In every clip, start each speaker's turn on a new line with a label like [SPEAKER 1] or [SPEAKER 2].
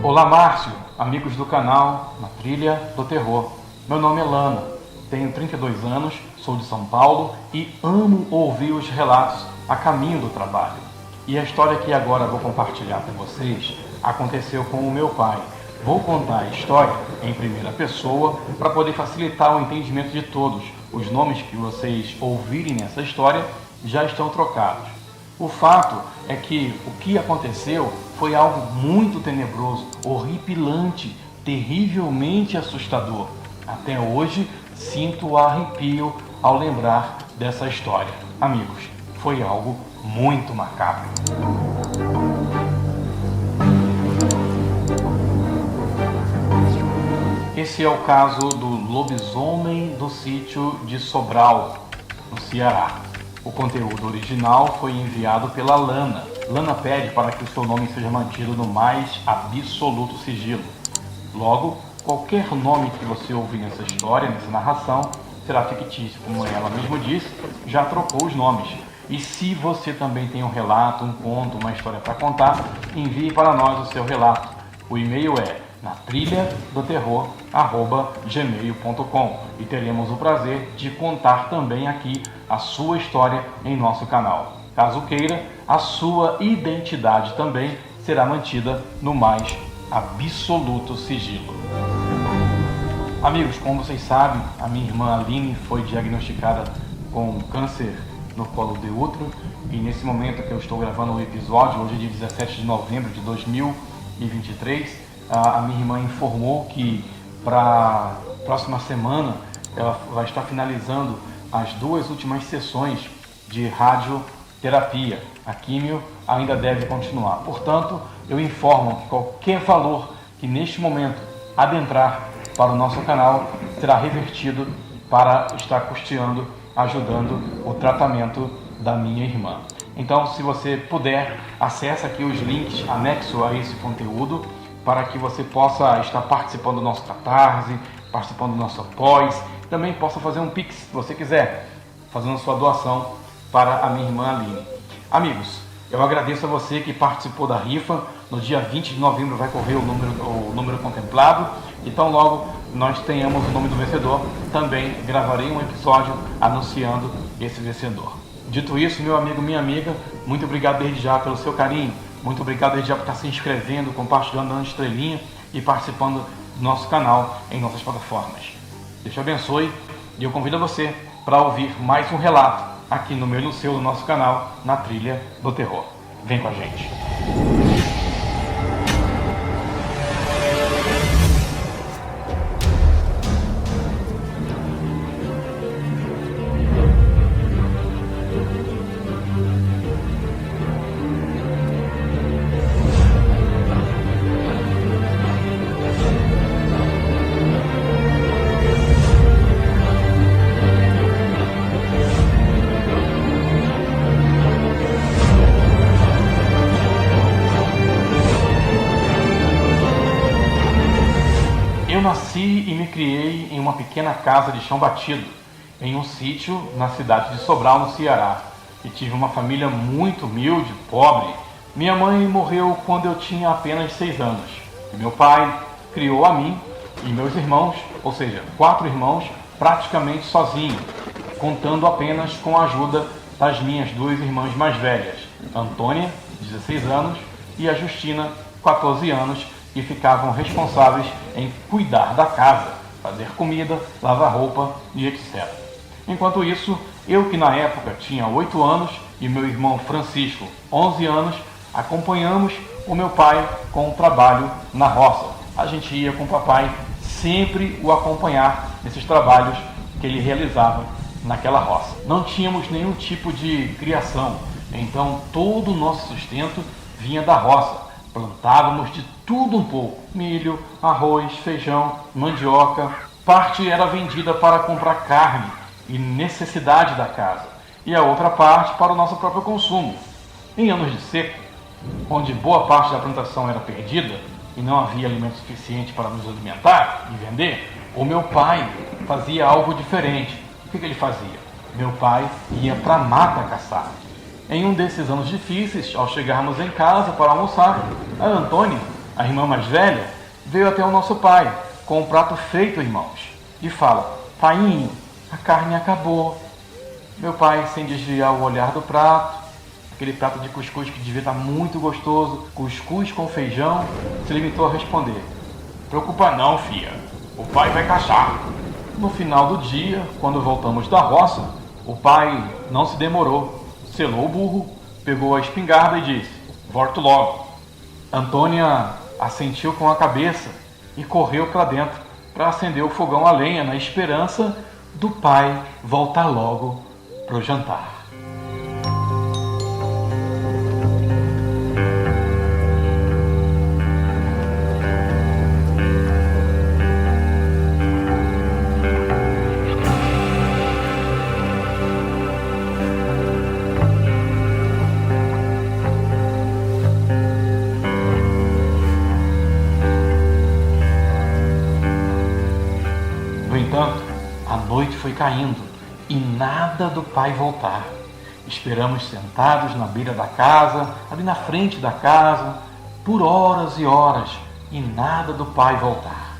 [SPEAKER 1] Olá, Márcio, amigos do canal Na Trilha do Terror. Meu nome é Lana, tenho 32 anos, sou de São Paulo e amo ouvir os relatos a caminho do trabalho. E a história que agora vou compartilhar com vocês aconteceu com o meu pai. Vou contar a história em primeira pessoa para poder facilitar o entendimento de todos. Os nomes que vocês ouvirem nessa história já estão trocados. O fato é que o que aconteceu foi algo muito tenebroso, horripilante, terrivelmente assustador. Até hoje sinto arrepio ao lembrar dessa história. Amigos, foi algo muito macabro. Esse é o caso do lobisomem do sítio de Sobral, no Ceará. O conteúdo original foi enviado pela Lana. Lana pede para que o seu nome seja mantido no mais absoluto sigilo. Logo, qualquer nome que você ouvir nessa história, nessa narração, será fictício. Como ela mesma disse, já trocou os nomes. E se você também tem um relato, um conto, uma história para contar, envie para nós o seu relato. O e-mail é natrilhadoterror@gmail.com e teremos o prazer de contar também aqui a sua história em nosso canal. Caso queira, a sua identidade também será mantida no mais absoluto sigilo. Amigos, como vocês sabem, a minha irmã Aline foi diagnosticada com câncer no colo de útero e nesse momento que eu estou gravando o episódio, hoje é dia 17 de novembro de 2023, a minha irmã informou que para a próxima semana ela vai estar finalizando as 2 últimas sessões de radioterapia. A químio ainda deve continuar. Portanto, eu informo que qualquer valor que neste momento adentrar para o nosso canal será revertido para estar custeando, ajudando o tratamento da minha irmã. Então, se você puder, acesse aqui os links anexos a esse conteúdo para que você possa estar participando do nosso Catarse, participando do nosso Após, também possa fazer um Pix, se você quiser, fazendo sua doação para a minha irmã Aline. Amigos, eu agradeço a você que participou da rifa. No dia 20 de novembro vai correr o número contemplado. Então logo nós tenhamos o nome do vencedor, também gravarei um episódio anunciando esse vencedor. Dito isso, meu amigo, minha amiga, muito obrigado desde já pelo seu carinho. Muito obrigado desde já por estar se inscrevendo, compartilhando, dando estrelinha e participando do nosso canal em nossas plataformas. Deus te abençoe e eu convido você para ouvir mais um relato aqui no meu e no seu, no nosso canal, Na Trilha do Terror. Vem com a gente. Eu nasci e me criei em uma pequena casa de chão batido, em um sítio na cidade de Sobral, no Ceará. E tive uma família muito humilde, pobre. Minha mãe morreu quando eu tinha apenas 6 anos. E meu pai criou a mim e meus irmãos, ou seja, 4 irmãos, praticamente sozinho, contando apenas com a ajuda das minhas 2 irmãs mais velhas, Antônia, 16 anos, e a Justina, 14 anos, que ficavam responsáveis em cuidar da casa, fazer comida, lavar roupa e etc. Enquanto isso, eu que na época tinha 8 anos e meu irmão Francisco, 11 anos, acompanhamos o meu pai com o trabalho na roça. A gente ia com o papai sempre o acompanhar nesses trabalhos que ele realizava naquela roça. Não tínhamos nenhum tipo de criação, então todo o nosso sustento vinha da roça. Plantávamos de tudo um pouco, milho, arroz, feijão, mandioca. Parte era vendida para comprar carne e necessidade da casa, e a outra parte para o nosso próprio consumo. Em anos de seca, onde boa parte da plantação era perdida, e não havia alimento suficiente para nos alimentar e vender, o meu pai fazia algo diferente. O que ele fazia? Meu pai ia para a mata caçar. Em um desses anos difíceis, ao chegarmos em casa para almoçar, a Antônia, a irmã mais velha, veio até o nosso pai com um prato feito em mãos e fala: "Painho, a carne acabou." Meu pai, sem desviar o olhar do prato, aquele prato de cuscuz que devia estar muito gostoso, cuscuz com feijão, se limitou a responder: "Preocupa não, filha, o pai vai caçar." No final do dia, quando voltamos da roça, o pai não se demorou, selou o burro, pegou a espingarda e disse: "Volto logo." Antônia assentiu com a cabeça e correu para dentro para acender o fogão a lenha na esperança do pai voltar logo para o jantar. No entanto, a noite foi caindo e nada do pai voltar. Esperamos sentados na beira da casa, ali na frente da casa, por horas e horas, e nada do pai voltar.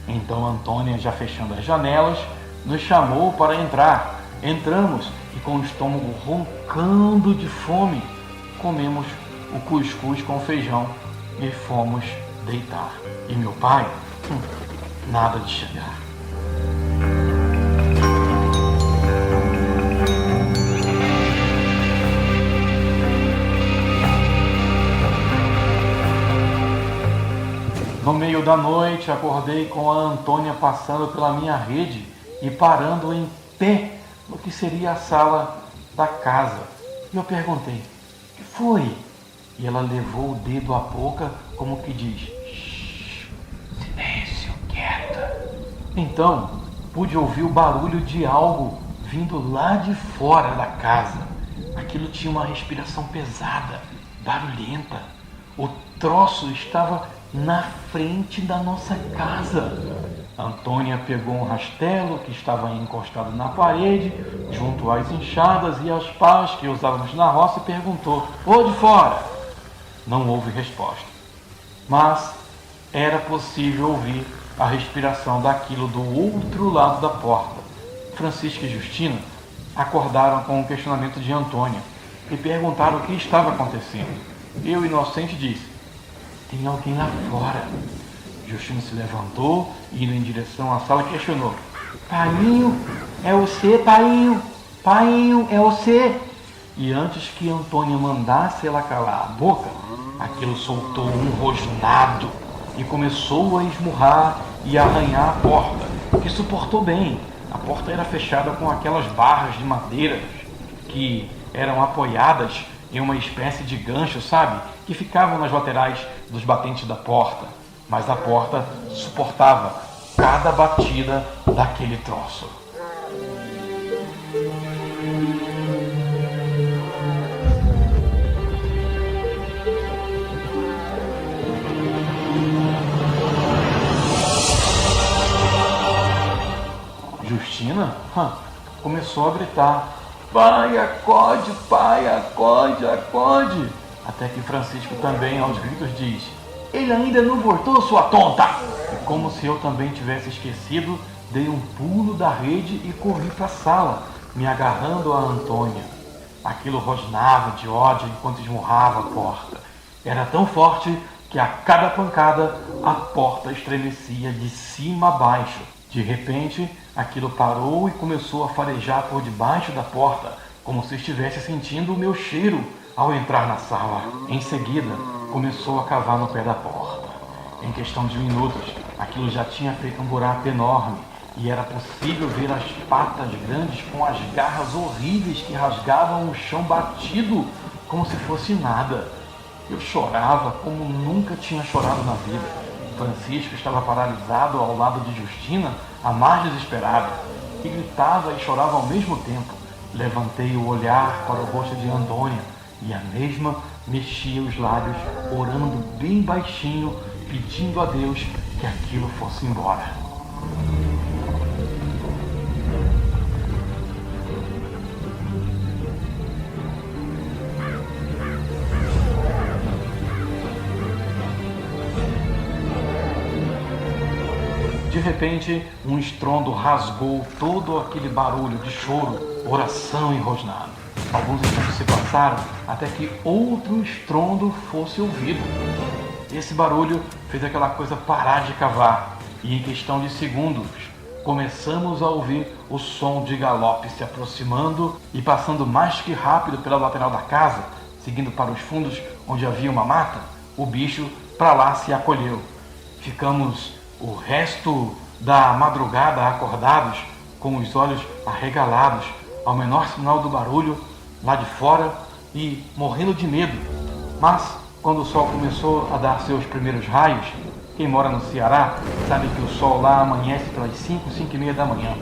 [SPEAKER 1] Então Antônia, já fechando as janelas, nos chamou para entrar. Entramos e, com o estômago roncando de fome, comemos o cuscuz com feijão e fomos deitar. E meu pai, nada de chegar. No meio da noite, acordei com a Antônia passando pela minha rede e parando em pé no que seria a sala da casa. E eu perguntei: "O que foi?" E ela levou o dedo à boca como que diz: "Shhh, silêncio, quieta." Então, pude ouvir o barulho de algo vindo lá de fora da casa. Aquilo tinha uma respiração pesada, barulhenta. O troço estava na frente da nossa casa. Antônia pegou um rastelo que estava encostado na parede, junto às enxadas e às pás que usávamos na roça, e perguntou: "Ô de fora?" Não houve resposta, mas era possível ouvir a respiração daquilo do outro lado da porta. Francisca e Justina acordaram com o questionamento de Antônia e perguntaram o que estava acontecendo. Eu, inocente, disse: "Tem alguém lá fora." Justina se levantou e, indo em direção à sala, questionou: "Painho, é você, painho? Painho, é você?" E antes que Antônia mandasse ela calar a boca, aquilo soltou um rosnado e começou a esmurrar e arranhar a porta, que suportou bem. A porta era fechada com aquelas barras de madeira que eram apoiadas em uma espécie de gancho, sabe? Que ficavam nas laterais dos batentes da porta. Mas a porta suportava cada batida daquele troço. Justina começou a gritar: "Pai, acorde, pai, acorde, acorde." Até que Francisco também, aos gritos, diz: "Ele ainda não voltou, sua tonta!" E como se eu também tivesse esquecido, dei um pulo da rede e corri para a sala, me agarrando a Antônia. Aquilo rosnava de ódio enquanto esmurrava a porta. Era tão forte que a cada pancada a porta estremecia de cima a baixo. De repente, aquilo parou e começou a farejar por debaixo da porta, como se estivesse sentindo o meu cheiro ao entrar na sala. Em seguida, começou a cavar no pé da porta. Em questão de minutos, aquilo já tinha feito um buraco enorme e era possível ver as patas grandes com as garras horríveis que rasgavam o chão batido como se fosse nada. Eu chorava como nunca tinha chorado na vida. Francisco estava paralisado ao lado de Justina, a mais desesperada, e gritava e chorava ao mesmo tempo. Levantei o olhar para o rosto de Antônia e a mesma mexia os lábios, orando bem baixinho, pedindo a Deus que aquilo fosse embora. De repente, um estrondo rasgou todo aquele barulho de choro, oração e rosnado. Alguns instantes se passaram até que outro estrondo fosse ouvido. Esse barulho fez aquela coisa parar de cavar e, em questão de segundos, começamos a ouvir o som de galope se aproximando e passando mais que rápido pela lateral da casa, seguindo para os fundos onde havia uma mata. O bicho para lá se acolheu. Ficamos o resto da madrugada acordados, com os olhos arregalados ao menor sinal do barulho lá de fora e morrendo de medo. Mas, quando o sol começou a dar seus primeiros raios, quem mora no Ceará sabe que o sol lá amanhece pelas 5, 5:30 da manhã.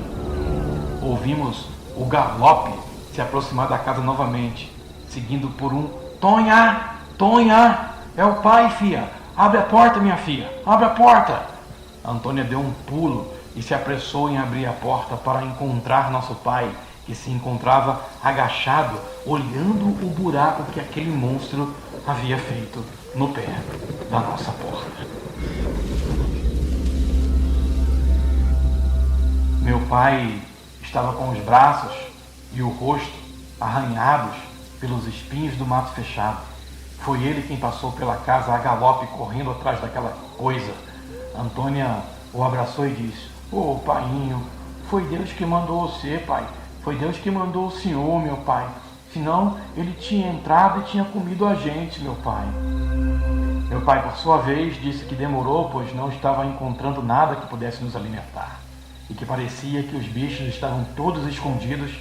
[SPEAKER 1] Ouvimos o galope se aproximar da casa novamente, seguindo por um Tonha, Tonha, é o pai, fia, abre a porta, minha filha, abre a porta. Antônia deu um pulo e se apressou em abrir a porta para encontrar nosso pai, que se encontrava agachado, olhando o buraco que aquele monstro havia feito no pé da nossa porta. Meu pai estava com os braços e o rosto arranhados pelos espinhos do mato fechado. Foi ele quem passou pela casa a galope, correndo atrás daquela coisa. Antônia o abraçou e disse: "Ô, painho, foi Deus que mandou você, pai. Foi Deus que mandou o senhor, meu pai. Senão ele tinha entrado e tinha comido a gente, meu pai." Meu pai, por sua vez, disse que demorou, pois não estava encontrando nada que pudesse nos alimentar. E que parecia que os bichos estavam todos escondidos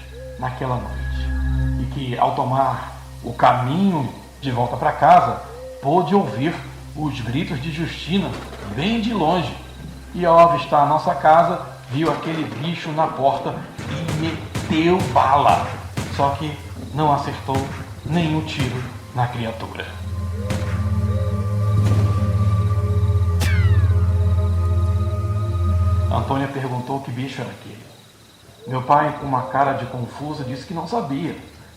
[SPEAKER 1] naquela noite. E que, ao tomar o caminho de volta para casa, pôde ouvir os gritos de Justina bem de longe. E ao avistar a nossa casa, viu aquele bicho na porta e meteu bala. Só que não acertou nenhum tiro na criatura. Antônia perguntou que bicho era aquele. Meu pai, com uma cara de confuso, disse que não sabia,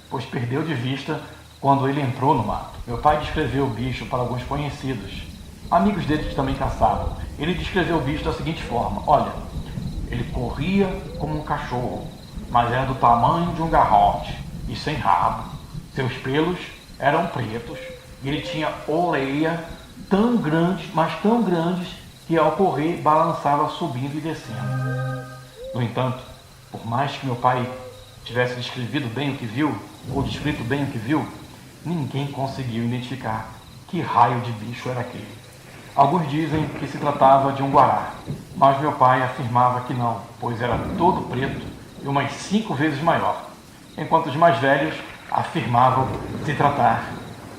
[SPEAKER 1] pois perdeu de vista quando ele entrou no mato. Meu pai descreveu o bicho para alguns conhecidos, amigos dele que também caçavam. Ele descreveu o bicho da seguinte forma: olha, ele corria como um cachorro, mas era do tamanho de um garrote e sem rabo. Seus pelos eram pretos e ele tinha orelha tão grandes, mas tão grandes, que ao correr balançava subindo e descendo. No entanto, por mais que meu pai tivesse descrevido bem o que viu, ou descrito bem o que viu, ninguém conseguiu identificar que raio de bicho era aquele. Alguns dizem que se tratava de um guará, mas meu pai afirmava que não, pois era todo preto e umas 5 vezes maior, enquanto os mais velhos afirmavam se tratar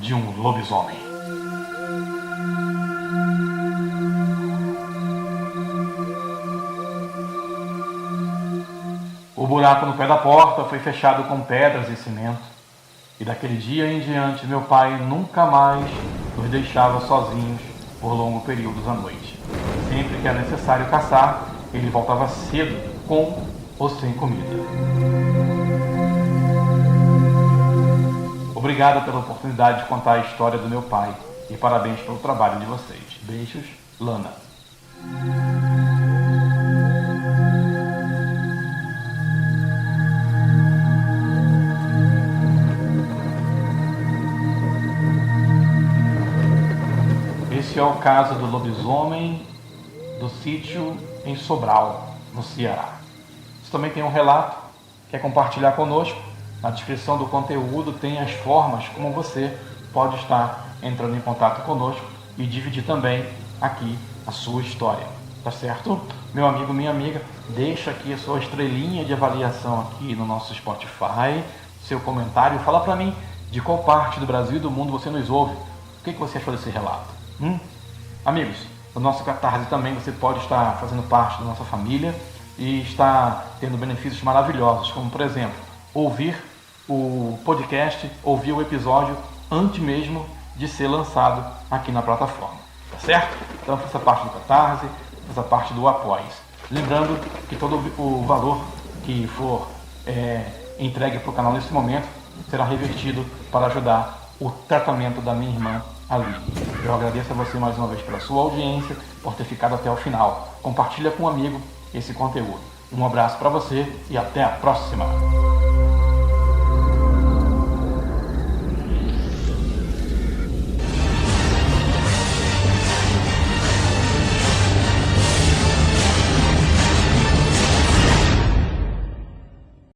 [SPEAKER 1] de um lobisomem. O buraco no pé da porta foi fechado com pedras e cimento, e daquele dia em diante meu pai nunca mais nos deixava sozinhos por longos períodos à noite. Sempre que era necessário caçar, ele voltava cedo, com ou sem comida. Obrigado pela oportunidade de contar a história do meu pai e parabéns pelo trabalho de vocês. Beijos, Lana. Esse é o caso do lobisomem do sítio em Sobral, no Ceará. Você também tem um relato, quer compartilhar conosco? Na descrição do conteúdo tem as formas como você pode estar entrando em contato conosco e dividir também aqui a sua história, tá certo? Meu amigo, minha amiga, deixa aqui a sua estrelinha de avaliação aqui no nosso Spotify, seu comentário, fala para mim de qual parte do Brasil e do mundo você nos ouve. O que você achou desse relato? Amigos, no nosso Catarse também você pode estar fazendo parte da nossa família e estar tendo benefícios maravilhosos, como por exemplo, ouvir o podcast, ouvir o episódio antes mesmo de ser lançado aqui na plataforma. tá certo? Então faça parte do Catarse, faça parte do Apoie-se. Lembrando que todo o valor que for entregue para o canal nesse momento será revertido para ajudar o tratamento da minha irmã Aline. Eu agradeço a você mais uma vez pela sua audiência, por ter ficado até o final. Compartilha com um amigo esse conteúdo. Um abraço para você e até a próxima!